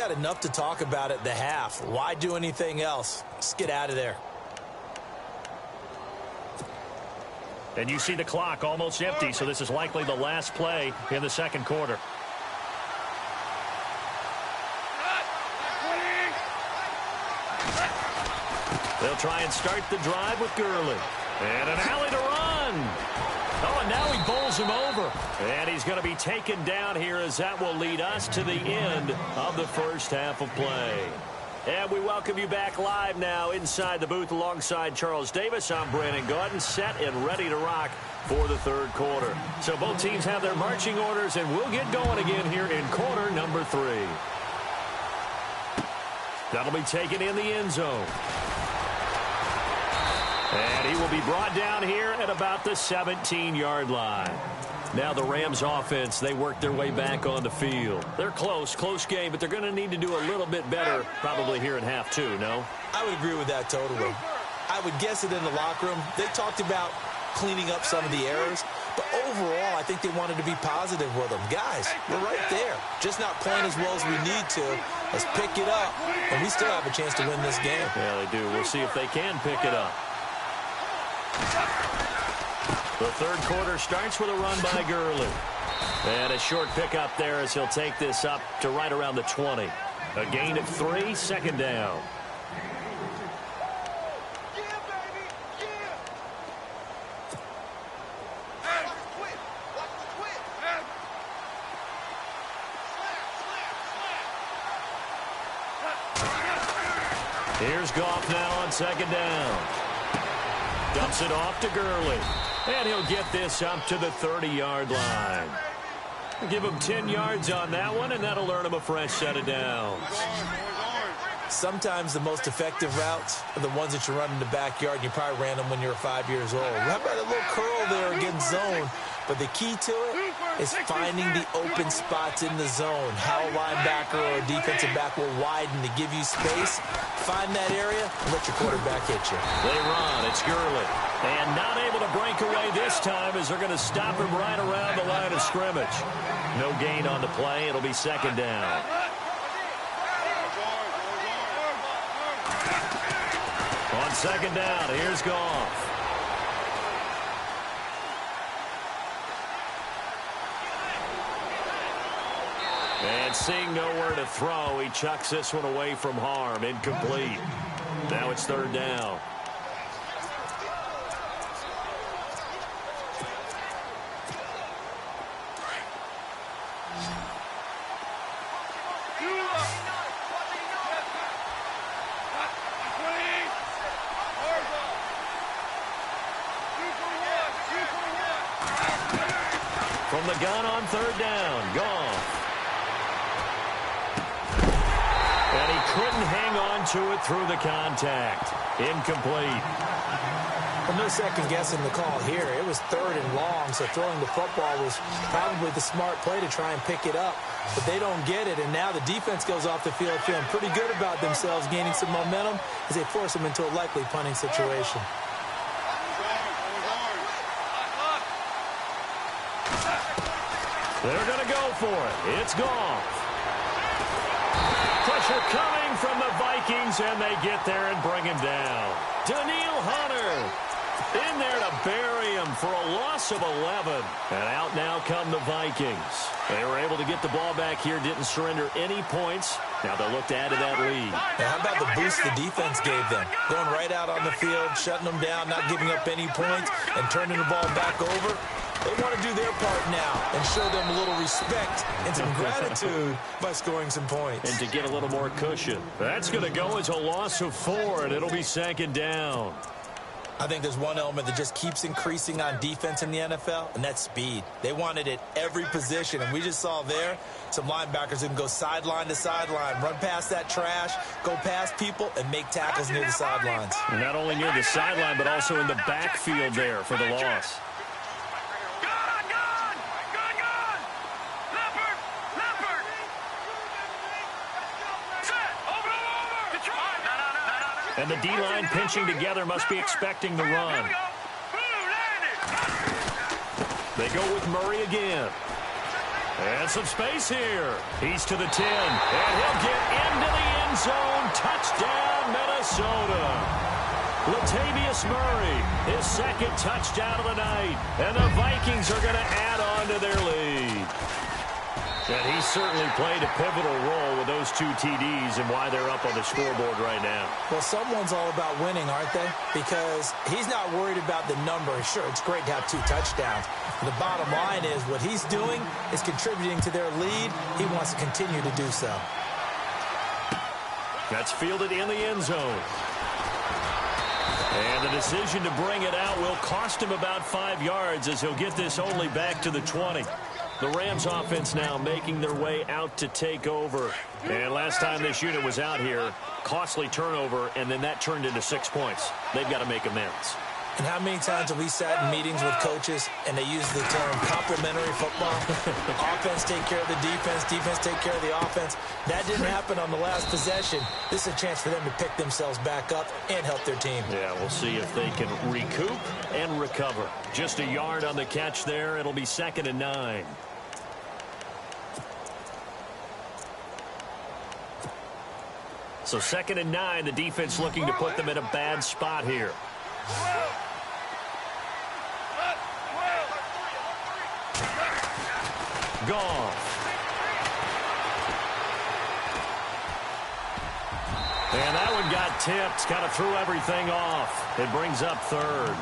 had enough to talk about at the half. Why do anything else? Just get out of there. And you see the clock almost empty, so this is likely the last play in the second quarter. They'll try and start the drive with Gurley. And an alley to run. Oh, and now he bowls him over. And he's going to be taken down here as that will lead us to the end of the first half of play. And we welcome you back live now inside the booth alongside Charles Davis. I'm Brandon Gaudin, set and ready to rock for the third quarter. So both teams have their marching orders, and we'll get going again here in quarter number 3. That'll be taken in the end zone. And he will be brought down here at about the 17-yard line. Now the Rams offense, they work their way back on the field. They're close game, but they're going to need to do a little bit better probably here in half 2, no? I would agree with that totally. I would guess it in the locker room. They talked about cleaning up some of the errors, but overall I think they wanted to be positive with them. Guys, we're right there. Just not playing as well as we need to. Let's pick it up, and we still have a chance to win this game. Yeah, they do. We'll see if they can pick it up. The third quarter starts with a run by Gurley. And a short pickup there as he'll take this up to right around the 20. A gain of 3, second down. Here's Goff now on second down. Dumps it off to Gurley. And he'll get this up to the 30-yard line. Give him 10 yards on that one, and that'll earn him a fresh set of downs. Sometimes the most effective routes are the ones that you run in the backyard, and you probably ran them when you were 5 years old. How about a little curl there against zone? But the key to it is finding the open spots in the zone. How a linebacker or a defensive back will widen to give you space. Find that area and let your quarterback hit you. They run. It's Gurley. And not able to break away this time as they're going to stop him right around the line of scrimmage. No gain on the play. It'll be second down. On second down, here's Goff. And seeing nowhere to throw, he chucks this one away from harm. Incomplete. Now it's third down. From the gun on third down, Goff. And he couldn't hang on to it through the contact. Incomplete. Well, no second guessing the call here. It was third and long, so throwing the football was probably the smart play to try and pick it up. But they don't get it, and now the defense goes off the field feeling pretty good about themselves, gaining some momentum as they force them into a likely punting situation. They're going to go for it. It's Goff. Pressure coming from the Vikings, and they get there and bring him down. Daniil Hunter in there to bury him for a loss of 11. And out now come the Vikings. They were able to get the ball back here, didn't surrender any points. Now they'll look to add to that lead. Now, how about the boost the defense gave them? Going right out on the field, shutting them down, not giving up any points, and turning the ball back over. They want to do their part now and show them a little respect and some gratitude by scoring some points. And to get a little more cushion. That's going to go as a loss of 4, and it'll be second down. I think there's one element that just keeps increasing on defense in the NFL, and that's speed. They want it at every position, and we just saw there some linebackers who can go sideline to sideline, run past that trash, go past people, and make tackles near the sidelines. And not only near the sideline, but also in the backfield there for the loss. And the D-line pinching together must be expecting the run. They go with Murray again. And some space here. He's to the 10. And he'll get Latavius Murray, his second touchdown of the night. And the Vikings are going to add on to their lead. And he certainly played a pivotal role with those 2 TDs and why they're up on the scoreboard right now. Well, someone's all about winning, aren't they? Because he's not worried about the number. Sure, it's great to have 2 touchdowns. The bottom line is what he's doing is contributing to their lead. He wants to continue to do so. That's fielded in the end zone. And the decision to bring it out will cost him about 5 yards as he'll get this only back to the 20. The Rams offense now making their way out to take over. And last time this unit was out here, costly turnover, and then that turned into 6 points. They've got to make amends. And how many times have we sat in meetings with coaches and they use the term complementary football? Offense take care of the defense, defense take care of the offense. That didn't happen on the last possession. This is a chance for them to pick themselves back up and help their team. Yeah, we'll see if they can recoup and recover. Just a yard on the catch there. It'll be 2nd and 9. So 2nd and 9, the defense looking to put them in a bad spot here. Goff. And that one got tipped. Kind of threw everything off. It brings up 3rd.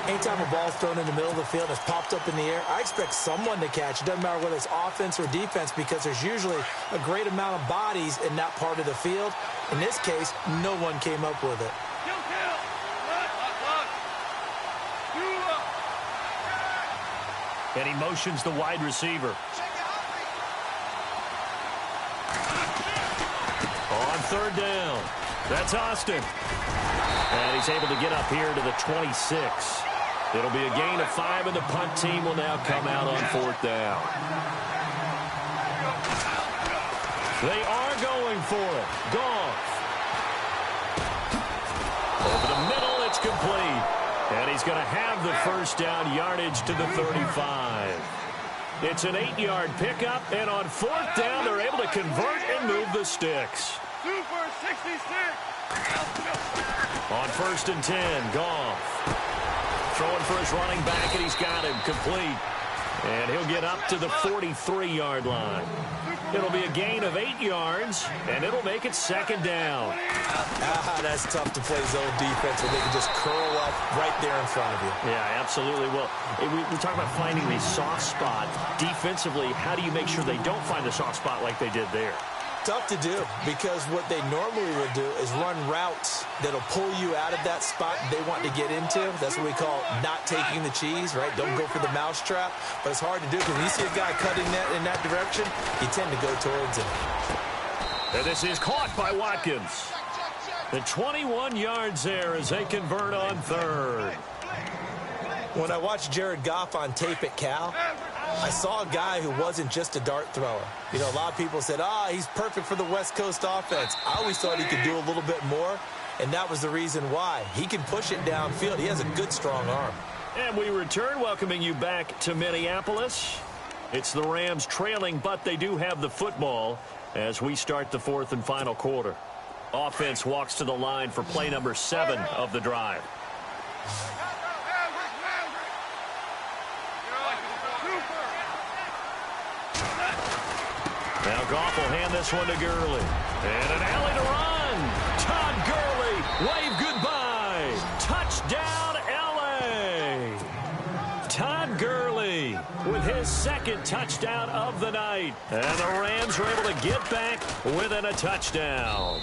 Anytime a ball's thrown in the middle of the field and it's popped up in the air, I expect someone to catch. It doesn't matter whether it's offense or defense because there's usually a great amount of bodies in that part of the field. In this case, no one came up with it. And he motions the wide receiver. On 3rd down. That's Austin. And he's able to get up here to the 26. It'll be a gain of 5, and the punt team will now come out on 4th down. They are going for it. Goff. Over the middle, it's complete. And he's going to have the 1st down yardage to the 35. It's an 8-yard pickup, and on 4th down, they're able to convert and move the sticks. Super 66. On 1st and 10, Goff. Throwing for his running back, and he's got him complete. And he'll get up to the 43-yard line. It'll be a gain of 8 yards, and it'll make it 2nd down. That's tough to play zone defense where they can just curl up right there in front of you. Yeah, absolutely. Well, we talk about finding the soft spot. Defensively, how do you make sure they don't find the soft spot like they did there? Tough to do because what they normally would do is run routes that'll pull you out of that spot they want to get into. That's what we call not taking the cheese, right? Don't go for the mousetrap. But it's hard to do because when you see a guy cutting that in that direction, you tend to go towards him. And this is caught by Watkins. The 21 yards there as they convert on 3rd. When I watched Jared Goff on tape at Cal, I saw a guy who wasn't just a dart thrower. You know, a lot of people said, he's perfect for the West Coast offense. I always thought he could do a little bit more, and that was the reason why. He can push it downfield. He has a good, strong arm. And we return, welcoming you back to Minneapolis. It's the Rams trailing, but they do have the football as we start the 4th and final quarter. Offense walks to the line for play number 7 of the drive. Now Goff will hand this one to Gurley. And an alley to run. Todd Gurley, wave goodbye. Touchdown, L.A. Todd Gurley with his 2nd touchdown of the night. And the Rams are able to get back within a touchdown.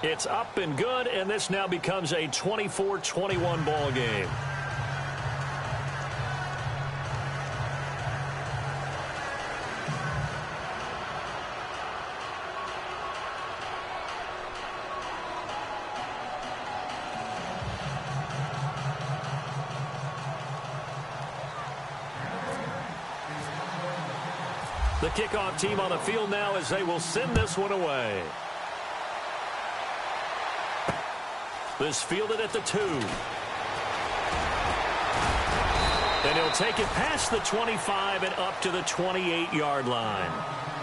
It's up and good, and this now becomes a 24-21 ball game. The kickoff team on the field now as they will send this one away. This fielded at the 2. And he'll take it past the 25 and up to the 28-yard line.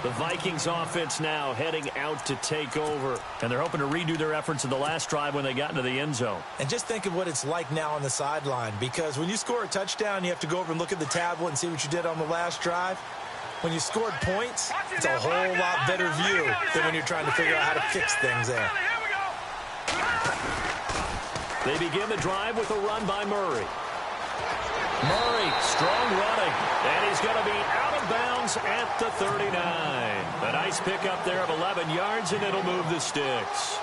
The Vikings offense now heading out to take over. And they're hoping to redo their efforts in the last drive when they got into the end zone. And just think of what it's like now on the sideline, because when you score a touchdown, you have to go over and look at the tablet and see what you did on the last drive. When you scored points, it's a whole lot better view than when you're trying to figure out how to fix things there. They begin the drive with a run by Murray. Murray, strong running, and he's going to be out of bounds at the 39. A nice pickup there of 11 yards, and it'll move the sticks.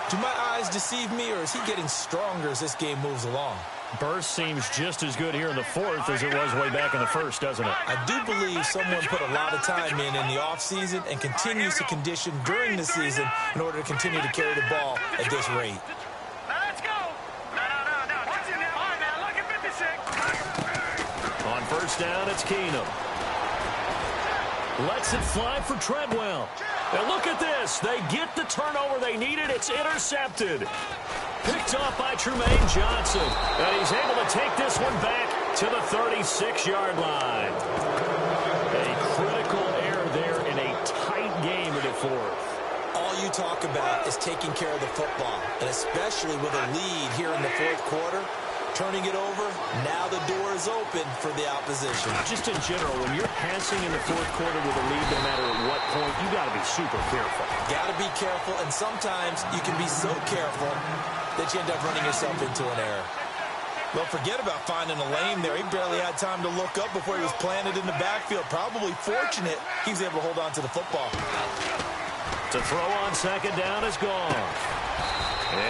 Do my eyes deceive me, or is he getting stronger as this game moves along? Burst seems just as good here in the fourth as it was way back in the first, doesn't it? I do believe someone put a lot of time in the offseason and continues to condition during the season in order to continue to carry the ball at this rate. On first down, it's Keenum. Lets it fly for Treadwell. And look at this. They get the turnover they needed. It's intercepted. Picked off by Trumaine Johnson. And he's able to take this one back to the 36-yard line. A critical error there in a tight game in the fourth. All you talk about is taking care of the football, and especially with a lead here in the fourth quarter. Turning it over, now the door is open for the opposition. Just in general, when you're passing in the fourth quarter with a lead, no matter at what point, you got to be super careful. Got to be careful, and sometimes you can be so careful that you end up running yourself into an error. Well, forget about finding a lane there. He barely had time to look up before he was planted in the backfield. Probably fortunate he was able to hold on to the football. To throw on second down is gone.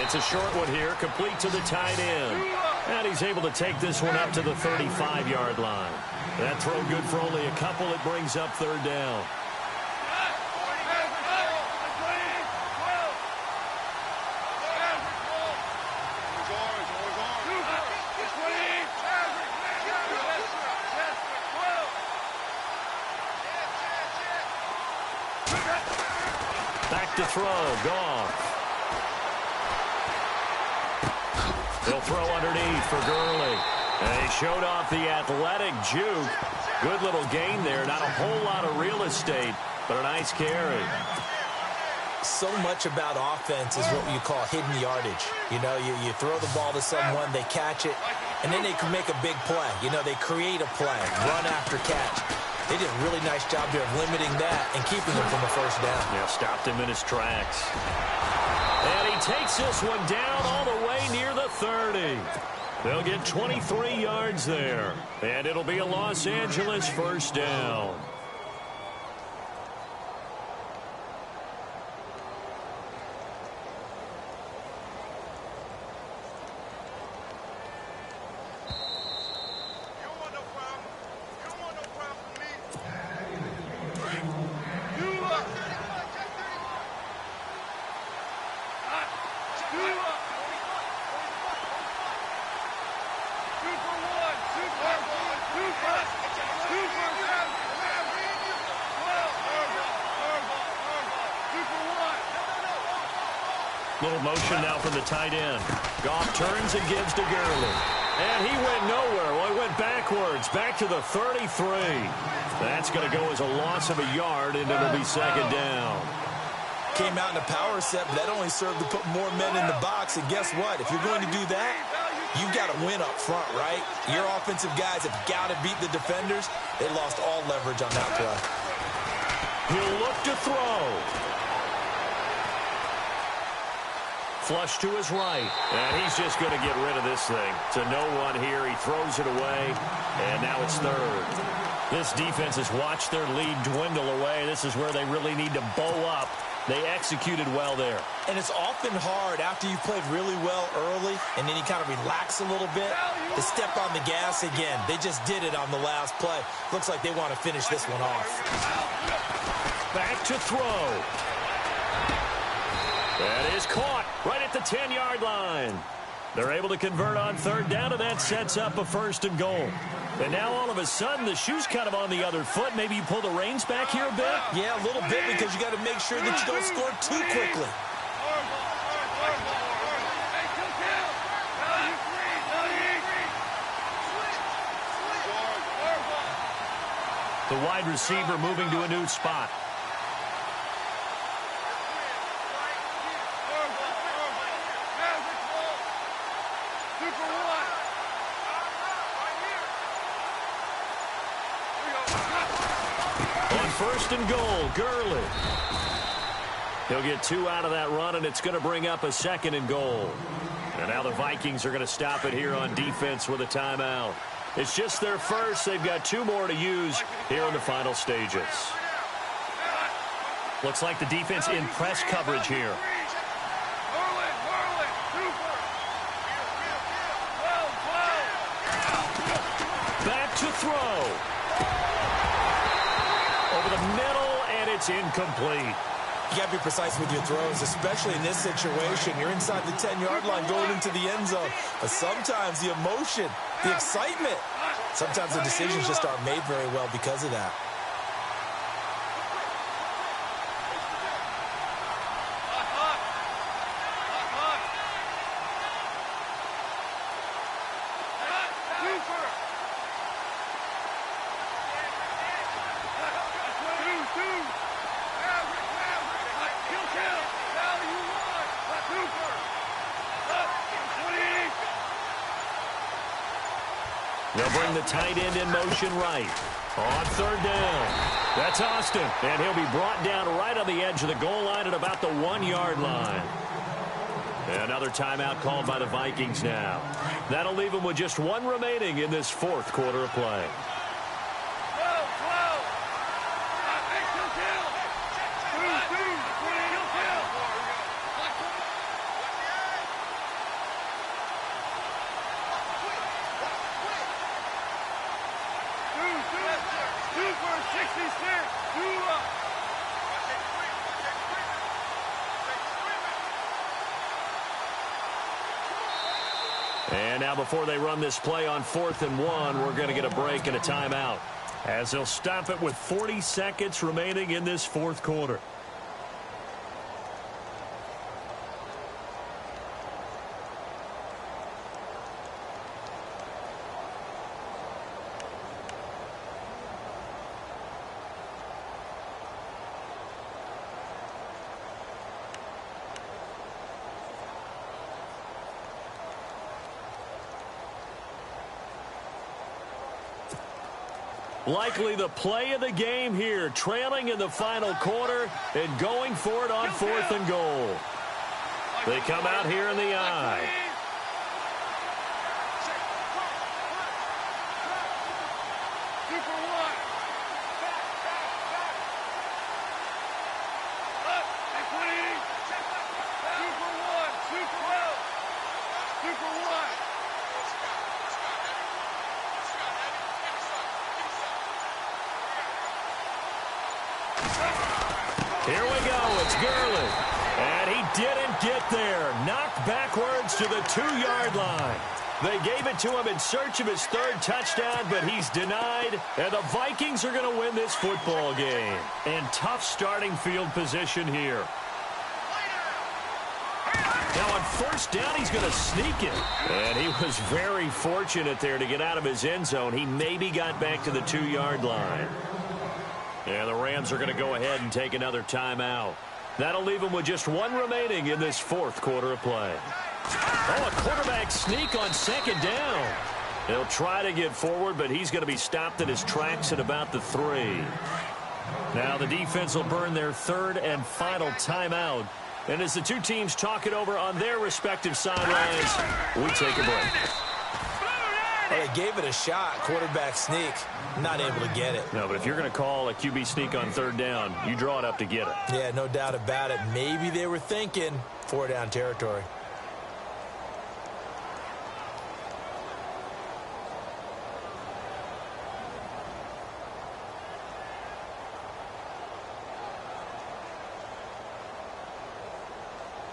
It's a short one here, complete to the tight end. And he's able to take this one up to the 35-yard line. That throw good for only a couple. It brings up third down. Back to throw, Goff. He'll throw underneath for Gurley. And he showed off the athletic juke. Good little gain there. Not a whole lot of real estate, but a nice carry. So much about offense is what you call hidden yardage. You know, you throw the ball to someone, they catch it, and then they can make a big play. You know, they create a play, run after catch. They did a really nice job there of limiting that and keeping him from the first down. Yeah, stopped him in his tracks. And he takes this one down all the way near the 30. They'll get 23 yards there. And it'll be a Los Angeles first down. Little motion now from the tight end. Goff turns and gives to Gurley. And he went nowhere. Well, he went backwards, back to the 33. That's going to go as a loss of a yard, and it'll be second down. Came out in a power set, but that only served to put more men in the box. And guess what? If you're going to do that, you've got to win up front, right? Your offensive guys have got to beat the defenders. They lost all leverage on that play. He'll look to throw. Flush to his right. And he's just going to get rid of this thing. To no one here. He throws it away. And now it's third. This defense has watched their lead dwindle away. This is where they really need to bow up. They executed well there. And it's often hard after you've played really well early and then you kind of relax a little bit to step on the gas again. They just did it on the last play. Looks like they want to finish this one off. Back to throw. That is caught right at the 10-yard line. They're able to convert on third down, and that sets up a first and goal. And now all of a sudden, the shoe's kind of on the other foot. Maybe you pull the reins back here a bit? Yeah, a little bit, because you got to make sure that you don't score too quickly. The wide receiver moving to a new spot. first and goal. Gurley. He'll get 2 out of that run, and it's going to bring up a second and goal. And now the Vikings are going to stop it here on defense with a timeout. It's just their first. They've got 2 more to use here in the final stages. Looks like the defense in press coverage here. Back to throw. Over the middle, and it's incomplete. You got to be precise with your throws, especially in this situation. You're inside the 10-yard line going into the end zone. But sometimes the emotion, the excitement, sometimes the decisions just aren't made very well because of that. They'll bring the tight end in motion right. On third down. That's Austin. And he'll be brought down right on the edge of the goal line at about the 1-yard line. Another timeout called by the Vikings now. That'll leave them with just 1 remaining in this 4th quarter of play. And now before they run this play on 4th and 1, we're going to get a break and a timeout, as they'll stop it with 40 seconds remaining in this 4th quarter. Likely the play of the game here, trailing in the final quarter and going for it on 4th and goal. They come out here in the I. Here we go. It's Gurley. And he didn't get there. Knocked backwards to the 2-yard line. They gave it to him in search of his 3rd touchdown, but he's denied. And the Vikings are going to win this football game. And tough starting field position here. Now on 1st down, he's going to sneak it. And he was very fortunate there to get out of his end zone. He maybe got back to the 2-yard line. And the Rams are going to go ahead and take another timeout. That'll leave them with just 1 remaining in this 4th quarter of play. Oh, a quarterback sneak on 2nd down. He'll try to get forward, but he's going to be stopped in his tracks at about the 3. Now the defense will burn their 3rd and final timeout. And as the 2 teams talk it over on their respective sidelines, we take a break. Well, they gave it a shot, quarterback sneak, not able to get it. No, but if you're going to call a QB sneak on 3rd down, you draw it up to get it. Yeah, no doubt about it. Maybe they were thinking 4-down territory.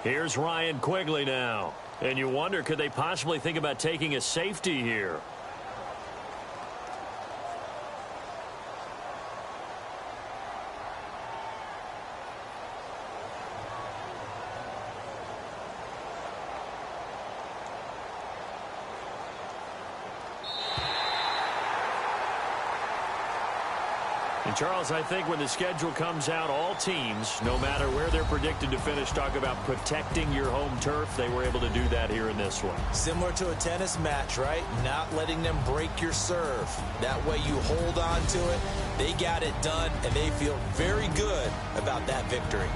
Here's Ryan Quigley now. And you wonder, could they possibly think about taking a safety here? And, Charles, I think when the schedule comes out, all teams, no matter where they're predicted to finish, talk about protecting your home turf. They were able to do that here in this one. Similar to a tennis match, right? Not letting them break your serve. That way you hold on to it. They got it done, and they feel very good about that victory.